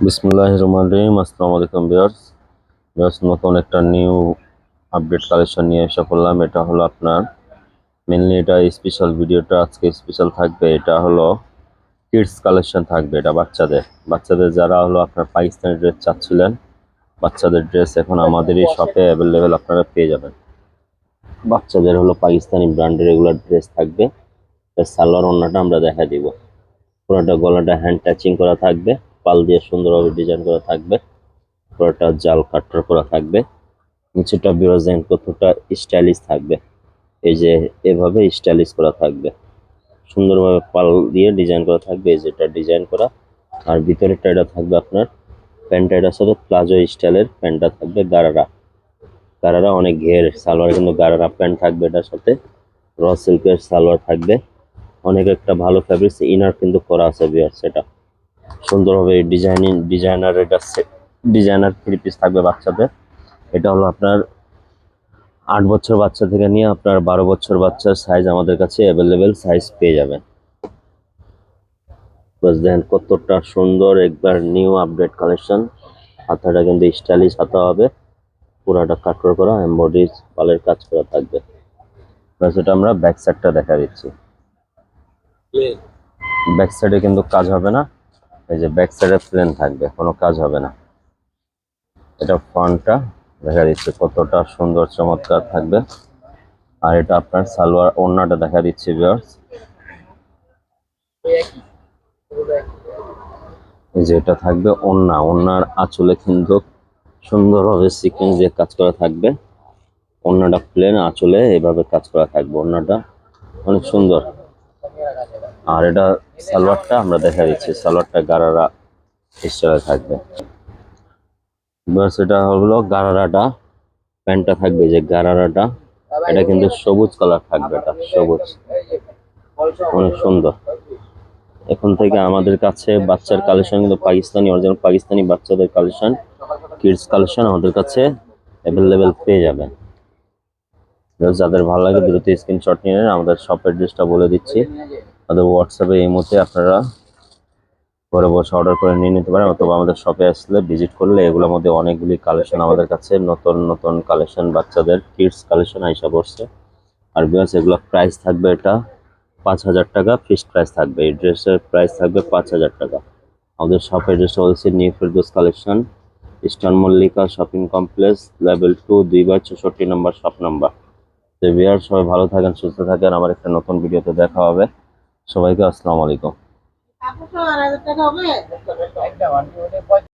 বিসমিল্লাহির রহমানির রহিম। আসসালামু আলাইকুম ভিউয়ার্স, নতুন একটা নিউ আপডেট কালেকশন নিয়ে এসে পড়লাম। এটা হলো আপনার মেনলি এটা স্পেশাল ভিডিওটা আজকে স্পেশাল থাকবে। এটা হলো কিডস কালেকশন থাকবে। এটা বাচ্চাদের যারা হলো আপনার পাকিস্তানি ড্রেস চাচ্ছিলেন, বাচ্চাদের ড্রেস এখন আমাদেরই শপে অ্যাভেলেবেল আপনারা পেয়ে যাবেন। বাচ্চাদের হলো পাকিস্তানি ব্র্যান্ডের রেগুলার ড্রেস থাকবে। সালোয়ার ওড়নাটা আমরা দেখা দিব। পুরোটা গলাটা হ্যান্ড টাচিং করা থাকবে, পাল দিয়ে সুন্দরভাবে ডিজাইন করা থাকবে, পুরোটা জাল কাটরা করা থাকবে। নিচেটা বিরাজেন কতটা স্টাইলিশ থাকবে, এই যে এভাবে স্টাইলিশ করা থাকবে, সুন্দরভাবে পাল দিয়ে ডিজাইন করা থাকবে। এই যেটা ডিজাইন করা, আর ভিতরেরটা এটা থাকবে আপনার প্যান্টটা, এটার সাথে প্লাজো স্টাইলের প্যান্টটা থাকবে। গারারা অনেক ঘের সালোয়ার, কিন্তু গারারা প্যান্ট থাকবে এটার সাথে। র সিল্কের সালোয়ার থাকবে, অনেক একটা ভালো ফ্যাব্রিক্স ইনার কিন্তু করা আছে ভিউয়ার্স। এটা সুন্দরভাবে ডিজাইনার থ্রি পিস থাকবে বাচ্চাদের। এটা হলো আপনার 8 বছর বাচ্চা থেকে নিয়ে আপনার 12 বছর বাচ্চার সাইজ আমাদের কাছে অ্যাভেলেবেল সাইজ পেয়ে যাবেন। দেখেন কতটা সুন্দর, একবার নিউ আপডেট কালেকশন। হাতাটা কিন্তু স্টাইলিশ হাতা হবে, পুরাটা কাটর করা এমব্রয়ডারি পালের কাজ করা থাকবে। এটা আমরা ব্যাক সাইডটা দেখা দিচ্ছি। ব্যাক সাইডে কিন্তু কাজ হবে না, এই যে ব্যাক সাইডে প্লেন থাকবে, কোনো কাজ হবে না। এটা ফ্রন্টটা দেখা দিচ্ছে কতটা সুন্দর চমৎকার থাকবে। আর এটা আপনার সালোয়ার ওড়নাটা দেখা দিচ্ছে ভিউয়ার্স। এই যে এটা থাকবে ওড়নার আঁচলে কিন্তু সুন্দরভাবে সিকোয়েন্স দিয়ে কাজ করা থাকবে। ওড়নাটা প্লেন, আঁচলে এভাবে কাজ করা থাকবে, ওড়নাটা অনেক সুন্দর। আর এটা সালোয়ারটা আমরা দেখা দিচ্ছি, সালোয়ারটা গারারা স্টাইলে থাকবে। এটা হলো গারারাটা, প্যান্টটা থাকবে যে গারারাটা, এটা কিন্তু সবুজ কালার থাকবে, এটা সবুজ, অনেক সুন্দর। এখন থেকে আমাদের কাছে বাচ্চার কালেকশন কিন্তু পাকিস্তানি অরিজিনাল পাকিস্তানি বাচ্চাদের কালেকশন, কিডস কালেকশন আমাদের কাছে অ্যাভেলেবেল পেয়ে যাবেন। যাদের ভালো লাগে দ্রুত স্ক্রিনশট নিয়ে নেন। আমাদের শপ অ্যাড্রেসটা বলে দিচ্ছি, আমাদের হোয়াটসঅ্যাপে এই মুহূর্তে আপনারা ঘরে বসে অর্ডার করে নিয়ে নিতে পারেন, অথবা আমাদের শপে আসলে ভিজিট করলে এগুলোর মধ্যে অনেকগুলি কালেকশন আমাদের কাছে নতুন নতুন কালেকশন বাচ্চাদের কিডস কালেকশন আইসা পড়ছে। আর বিকজ এগুলো প্রাইস থাকবে এটা 5,000 টাকা, ফিক্সড প্রাইস থাকবে। এই ড্রেসের প্রাইস থাকবে 5,000 টাকা। আমাদের শপ অ্যাড্রেসটা হচ্ছে new Ferdous collection, eastern Mallika shopping complex, level 2, 2/64 নম্বর শপ নাম্বার। তো ভিউয়ার সবাই ভালো থাকেন, সুস্থ থাকেন। আমার একটা নতুন ভিডিওতে দেখা হবে। সবাইকে আসসালামু আলাইকুম।